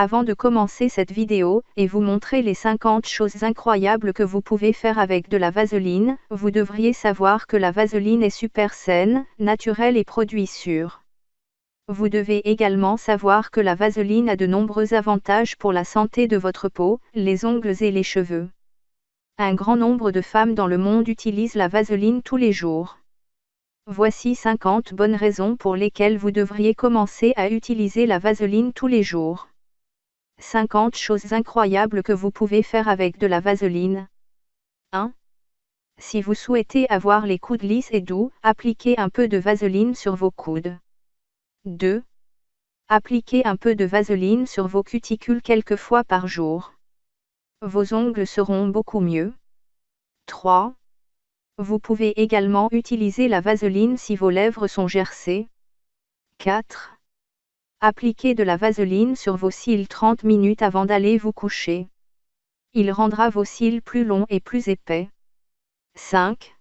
Avant de commencer cette vidéo, et vous montrer les 50 choses incroyables que vous pouvez faire avec de la vaseline, vous devriez savoir que la vaseline est super saine, naturelle et produit sûr. Vous devez également savoir que la vaseline a de nombreux avantages pour la santé de votre peau, les ongles et les cheveux. Un grand nombre de femmes dans le monde utilisent la vaseline tous les jours. Voici 50 bonnes raisons pour lesquelles vous devriez commencer à utiliser la vaseline tous les jours. 50 choses incroyables que vous pouvez faire avec de la vaseline. 1. Si vous souhaitez avoir les coudes lisses et doux, appliquez un peu de vaseline sur vos coudes. 2. Appliquez un peu de vaseline sur vos cuticules quelques fois par jour. Vos ongles seront beaucoup mieux. 3. Vous pouvez également utiliser la vaseline si vos lèvres sont gercées. 4. Appliquez de la vaseline sur vos cils 30 minutes avant d'aller vous coucher. Il rendra vos cils plus longs et plus épais. 5.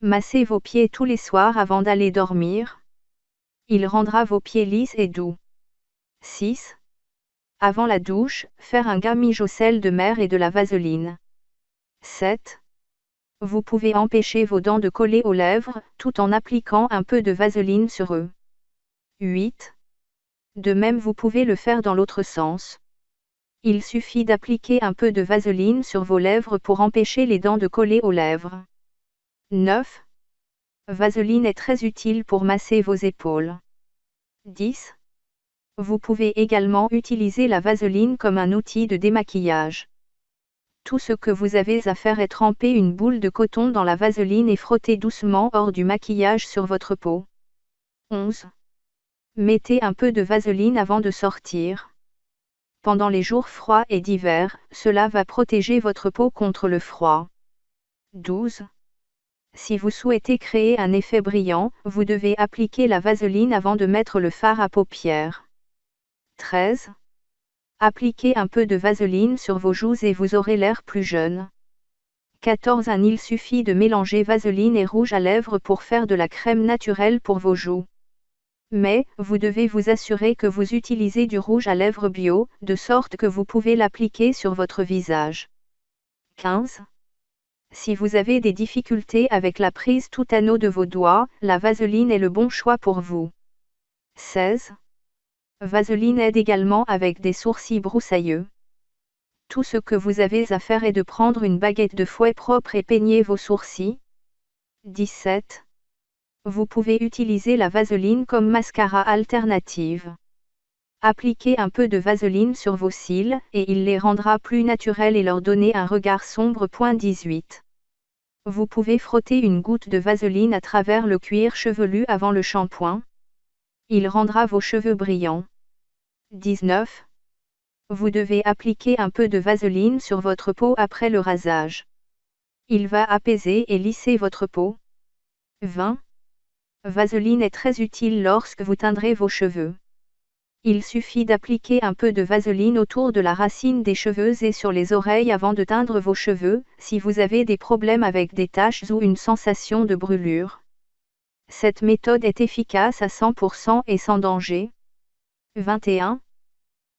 Massez vos pieds tous les soirs avant d'aller dormir. Il rendra vos pieds lisses et doux. 6. Avant la douche, faire un gamige au sel de mer et de la vaseline. 7. Vous pouvez empêcher vos dents de coller aux lèvres, tout en appliquant un peu de vaseline sur eux. 8. De même vous pouvez le faire dans l'autre sens. Il suffit d'appliquer un peu de vaseline sur vos lèvres pour empêcher les dents de coller aux lèvres. 9. Vaseline est très utile pour masser vos épaules. 10. Vous pouvez également utiliser la vaseline comme un outil de démaquillage. Tout ce que vous avez à faire est tremper une boule de coton dans la vaseline et frotter doucement hors du maquillage sur votre peau. 11. Mettez un peu de vaseline avant de sortir. Pendant les jours froids et d'hiver, cela va protéger votre peau contre le froid. 12. Si vous souhaitez créer un effet brillant, vous devez appliquer la vaseline avant de mettre le fard à paupières. 13. Appliquez un peu de vaseline sur vos joues et vous aurez l'air plus jeune. 14. Il suffit de mélanger vaseline et rouge à lèvres pour faire de la crème naturelle pour vos joues. Mais, vous devez vous assurer que vous utilisez du rouge à lèvres bio, de sorte que vous pouvez l'appliquer sur votre visage. 15. Si vous avez des difficultés avec la prise tout anneau de vos doigts, la vaseline est le bon choix pour vous. 16. Vaseline aide également avec des sourcils broussailleux. Tout ce que vous avez à faire est de prendre une baguette de fouet propre et peigner vos sourcils. 17. Vous pouvez utiliser la vaseline comme mascara alternative. Appliquez un peu de vaseline sur vos cils, et il les rendra plus naturels et leur donner un regard sombre. 18. Vous pouvez frotter une goutte de vaseline à travers le cuir chevelu avant le shampoing. Il rendra vos cheveux brillants. 19. Vous devez appliquer un peu de vaseline sur votre peau après le rasage. Il va apaiser et lisser votre peau. 20. Vaseline est très utile lorsque vous teindrez vos cheveux. Il suffit d'appliquer un peu de vaseline autour de la racine des cheveux et sur les oreilles avant de teindre vos cheveux, si vous avez des problèmes avec des taches ou une sensation de brûlure. Cette méthode est efficace à 100% et sans danger. 21.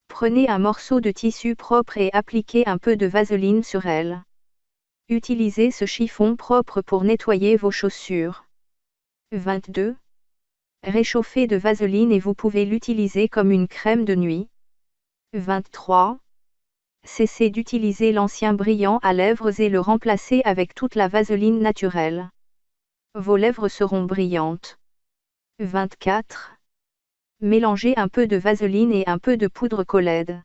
Prenez un morceau de tissu propre et appliquez un peu de vaseline sur elle. Utilisez ce chiffon propre pour nettoyer vos chaussures. 22. Réchauffez de vaseline et vous pouvez l'utiliser comme une crème de nuit. 23. Cessez d'utiliser l'ancien brillant à lèvres et le remplacez avec toute la vaseline naturelle. Vos lèvres seront brillantes. 24. Mélangez un peu de vaseline et un peu de poudre Collède.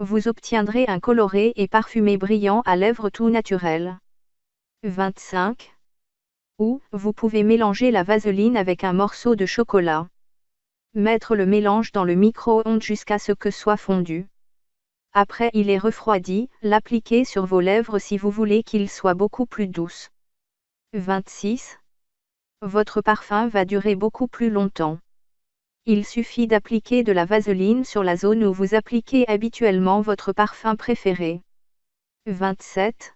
Vous obtiendrez un coloré et parfumé brillant à lèvres tout naturel. 25. Ou, vous pouvez mélanger la vaseline avec un morceau de chocolat. Mettre le mélange dans le micro-ondes jusqu'à ce que soit fondu. Après il est refroidi, l'appliquer sur vos lèvres si vous voulez qu'il soit beaucoup plus douce. 26. Votre parfum va durer beaucoup plus longtemps. Il suffit d'appliquer de la vaseline sur la zone où vous appliquez habituellement votre parfum préféré. 27.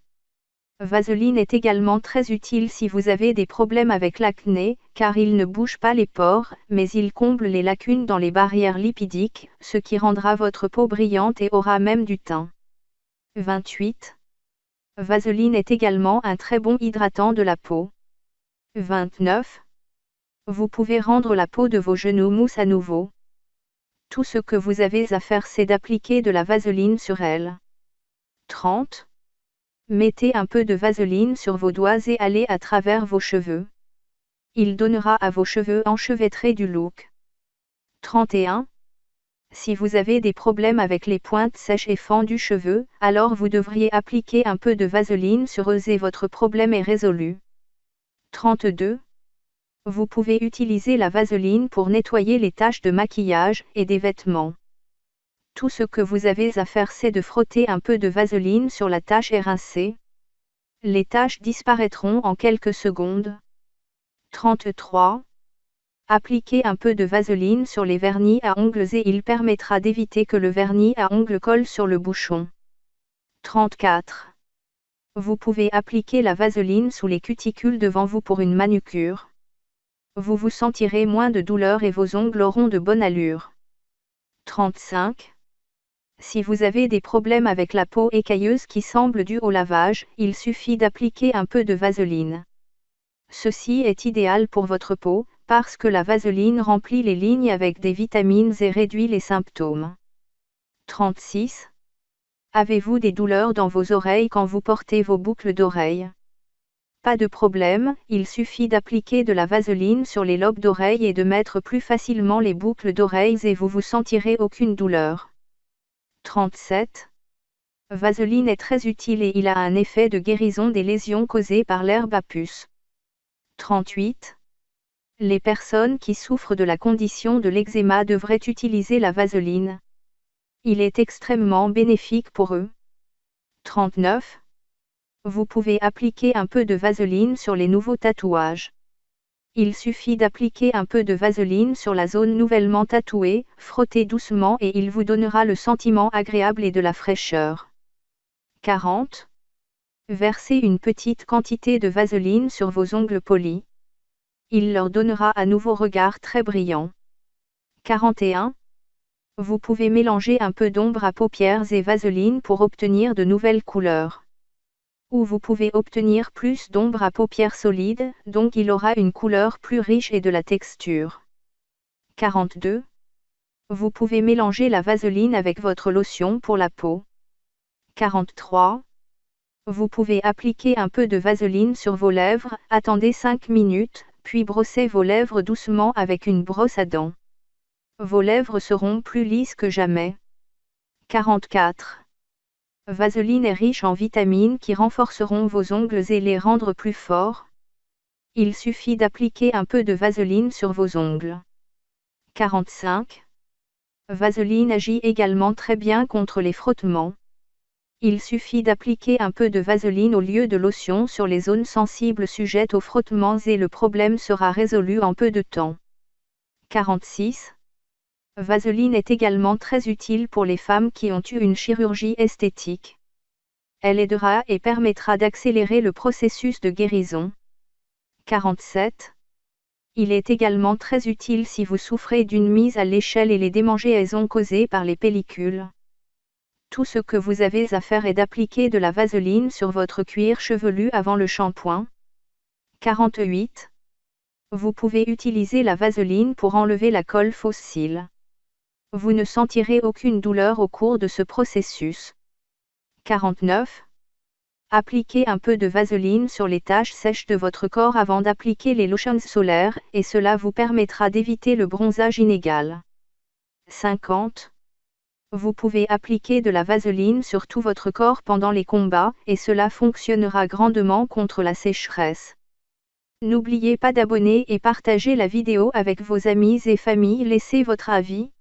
Vaseline est également très utile si vous avez des problèmes avec l'acné, car il ne bouge pas les pores, mais il comble les lacunes dans les barrières lipidiques, ce qui rendra votre peau brillante et aura même du teint. 28. Vaseline est également un très bon hydratant de la peau. 29. Vous pouvez rendre la peau de vos genoux mousse à nouveau. Tout ce que vous avez à faire c'est d'appliquer de la vaseline sur elle. 30. Mettez un peu de vaseline sur vos doigts et allez à travers vos cheveux. Il donnera à vos cheveux enchevêtrés du look. 31. Si vous avez des problèmes avec les pointes sèches et fendues cheveux, alors vous devriez appliquer un peu de vaseline sur eux et votre problème est résolu. 32. Vous pouvez utiliser la vaseline pour nettoyer les taches de maquillage et des vêtements. Tout ce que vous avez à faire c'est de frotter un peu de vaseline sur la tache et rincer. Les taches disparaîtront en quelques secondes. 33. Appliquez un peu de vaseline sur les vernis à ongles et il permettra d'éviter que le vernis à ongles colle sur le bouchon. 34. Vous pouvez appliquer la vaseline sous les cuticules devant vous pour une manucure. Vous vous sentirez moins de douleur et vos ongles auront de bonne allure. 35. Si vous avez des problèmes avec la peau écailleuse qui semble due au lavage, il suffit d'appliquer un peu de vaseline. Ceci est idéal pour votre peau, parce que la vaseline remplit les lignes avec des vitamines et réduit les symptômes. 36. Avez-vous des douleurs dans vos oreilles quand vous portez vos boucles d'oreilles? Pas de problème, il suffit d'appliquer de la vaseline sur les lobes d'oreilles et de mettre plus facilement les boucles d'oreilles et vous sentirez aucune douleur. 37. Vaseline est très utile et il a un effet de guérison des lésions causées par l'herbe à puce. 38. Les personnes qui souffrent de la condition de l'eczéma devraient utiliser la vaseline. Il est extrêmement bénéfique pour eux. 39. Vous pouvez appliquer un peu de vaseline sur les nouveaux tatouages. Il suffit d'appliquer un peu de vaseline sur la zone nouvellement tatouée, frottez doucement et il vous donnera le sentiment agréable et de la fraîcheur. 40. Versez une petite quantité de vaseline sur vos ongles polis. Il leur donnera un nouveau regard très brillant. 41. Vous pouvez mélanger un peu d'ombre à paupières et vaseline pour obtenir de nouvelles couleurs. Ou vous pouvez obtenir plus d'ombre à paupières solides, donc il aura une couleur plus riche et de la texture. 42. Vous pouvez mélanger la vaseline avec votre lotion pour la peau. 43. Vous pouvez appliquer un peu de vaseline sur vos lèvres, attendez 5 minutes, puis brossez vos lèvres doucement avec une brosse à dents. Vos lèvres seront plus lisses que jamais. 44. Vaseline est riche en vitamines qui renforceront vos ongles et les rendre plus forts. Il suffit d'appliquer un peu de vaseline sur vos ongles. 45. Vaseline agit également très bien contre les frottements. Il suffit d'appliquer un peu de vaseline au lieu de lotion sur les zones sensibles sujettes aux frottements et le problème sera résolu en peu de temps. 46. Vaseline est également très utile pour les femmes qui ont eu une chirurgie esthétique. Elle aidera et permettra d'accélérer le processus de guérison. 47. Il est également très utile si vous souffrez d'une mise à l'échelle et les démangeaisons causées par les pellicules. Tout ce que vous avez à faire est d'appliquer de la vaseline sur votre cuir chevelu avant le shampoing. 48. Vous pouvez utiliser la vaseline pour enlever la colle fossile. Vous ne sentirez aucune douleur au cours de ce processus. 49. Appliquez un peu de vaseline sur les taches sèches de votre corps avant d'appliquer les lotions solaires, et cela vous permettra d'éviter le bronzage inégal. 50. Vous pouvez appliquer de la vaseline sur tout votre corps pendant les combats, et cela fonctionnera grandement contre la sécheresse. N'oubliez pas d'abonner et partager la vidéo avec vos amis et familles. Laissez votre avis.